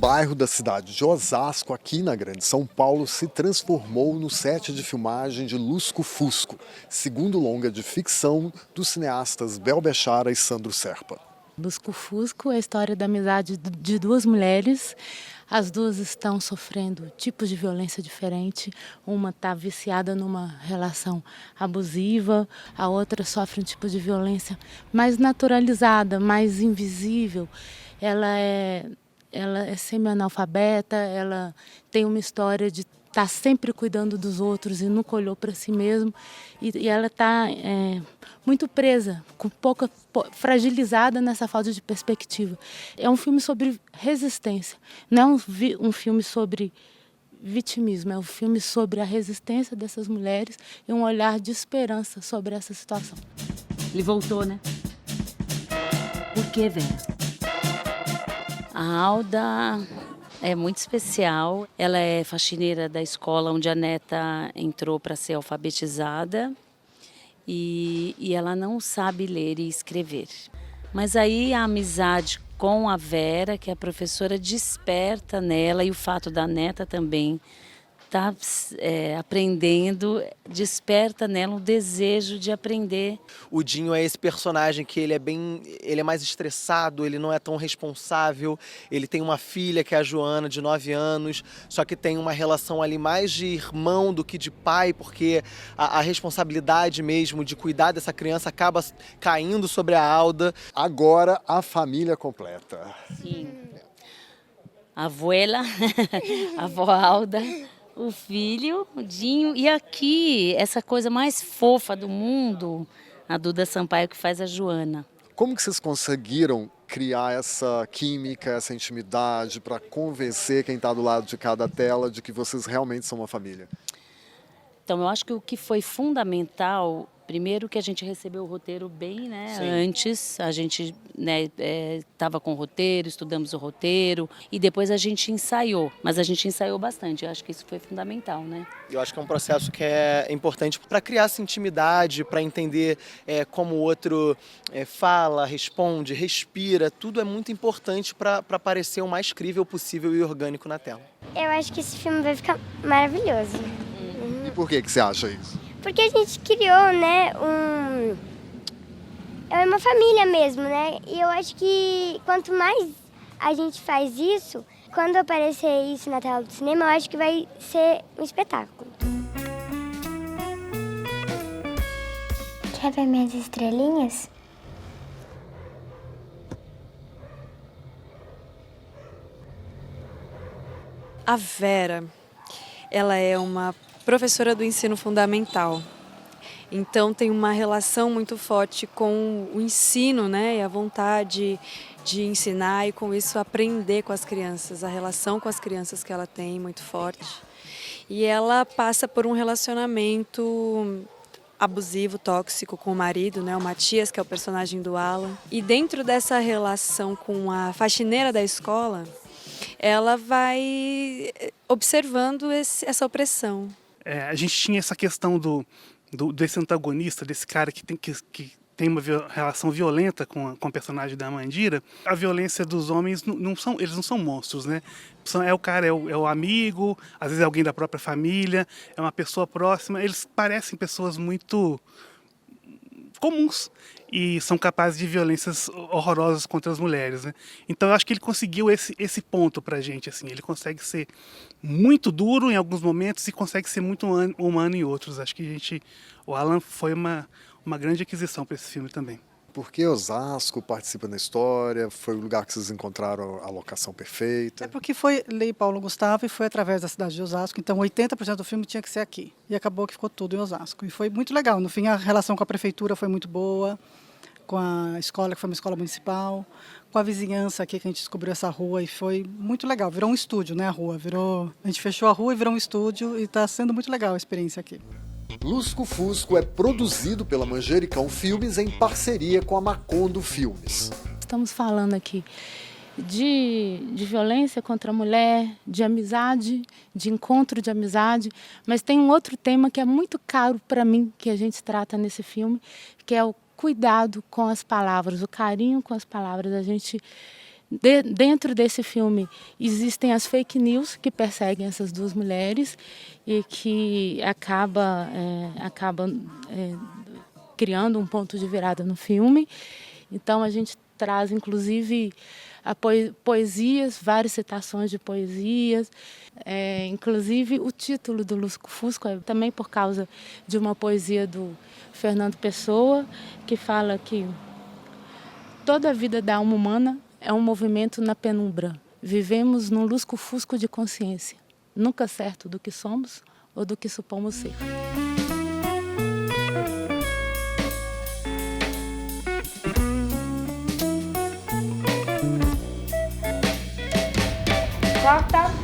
bairro da cidade de Osasco, aqui na Grande São Paulo, se transformou no set de filmagem de Lusco Fusco, segundo longa de ficção dos cineastas Bel Bechara e Sandro Serpa. Lusco Fusco é a história da amizade de duas mulheres. As duas estão sofrendo tipos de violência diferentes. Uma está viciada numa relação abusiva, a outra sofre um tipo de violência mais naturalizada, mais invisível. Ela é semi-analfabeta, ela tem uma história de estar sempre cuidando dos outros e nunca olhou para si mesmo. E ela está muito presa, fragilizada nessa falta de perspectiva. É um filme sobre resistência, não é um filme sobre vitimismo, é um filme sobre a resistência dessas mulheres e um olhar de esperança sobre essa situação. Ele voltou, né? Por que, Vera? A Alda é muito especial. Ela é faxineira da escola onde a neta entrou para ser alfabetizada e ela não sabe ler e escrever. Mas aí a amizade com a Vera, que é a professora, desperta nela, e o fato da neta também estar aprendendo, desperta nela um desejo de aprender. O Dinho é esse personagem que ele é mais estressado, ele não é tão responsável, ele tem uma filha que é a Joana, de 9 anos, só que tem uma relação ali mais de irmão do que de pai, porque a responsabilidade mesmo de cuidar dessa criança acaba caindo sobre a Alda. Agora a família completa. Sim. A abuela, a avó Alda, o filho, o Dinho, e aqui, essa coisa mais fofa do mundo, a Duda Sampaio, que faz a Joana. Como que vocês conseguiram criar essa química, essa intimidade para convencer quem está do lado de cada tela de que vocês realmente são uma família? Então, eu acho que o que foi fundamental, primeiro que a gente recebeu o roteiro bem, né? Sim. Antes, a gente estava com o roteiro, estudamos o roteiro e depois a gente ensaiou. Mas a gente ensaiou bastante, eu acho que isso foi fundamental, né? Eu acho que é um processo que é importante para criar essa intimidade, para entender como o outro fala, responde, respira. Tudo é muito importante para parecer o mais crível possível e orgânico na tela. Eu acho que esse filme vai ficar maravilhoso. E por que você acha isso? Porque a gente criou, né, é uma família mesmo, né? E eu acho que quanto mais a gente faz isso, quando aparecer isso na tela do cinema, eu acho que vai ser um espetáculo. Quer ver minhas estrelinhas? A Vera, ela é uma professora do ensino fundamental. Então tem uma relação muito forte com o ensino, né? E a vontade de ensinar e com isso aprender com as crianças, a relação com as crianças que ela tem muito forte. E ela passa por um relacionamento abusivo, tóxico com o marido, né? O Matias, que é o personagem do Alan. E dentro dessa relação com a faxineira da escola, ela vai observando essa opressão. A gente tinha essa questão desse antagonista, desse cara que tem uma relação violenta com a personagem da Mandira. A violência dos homens eles não são monstros, né? É o cara, é o amigo, às vezes é alguém da própria família, é uma pessoa próxima. Eles parecem pessoas muito comuns e são capazes de violências horrorosas contra as mulheres, né? Então eu acho que ele conseguiu esse ponto pra gente, assim. Ele consegue ser muito duro em alguns momentos e consegue ser muito humano em outros. Acho que o Alan foi uma grande aquisição para esse filme também. Por que Osasco participa da história? Foi o lugar que vocês encontraram a locação perfeita? É porque foi Lei Paulo Gustavo e foi através da cidade de Osasco, então 80% do filme tinha que ser aqui. E acabou que ficou tudo em Osasco. E foi muito legal. No fim, a relação com a prefeitura foi muito boa, com a escola, que foi uma escola municipal, com a vizinhança aqui, que a gente descobriu essa rua e foi muito legal. Virou um estúdio, né, a rua? A gente fechou a rua e virou um estúdio e está sendo muito legal a experiência aqui. Lusco Fusco é produzido pela Manjericão Filmes em parceria com a Macondo Filmes. Estamos falando aqui de violência contra a mulher, de amizade, de encontro de amizade, mas tem um outro tema que é muito caro para mim, que a gente trata nesse filme, que é o cuidado com as palavras, o carinho com as palavras. A gente Dentro desse filme existem as fake news que perseguem essas duas mulheres e que acabam criando um ponto de virada no filme. Então a gente traz inclusive poesias, várias citações de poesias, inclusive o título do Lusco Fusco é também por causa de uma poesia do Fernando Pessoa, que fala que toda a vida da alma humana é um movimento na penumbra. Vivemos num lusco-fusco de consciência, nunca certo do que somos ou do que supomos ser. Corta.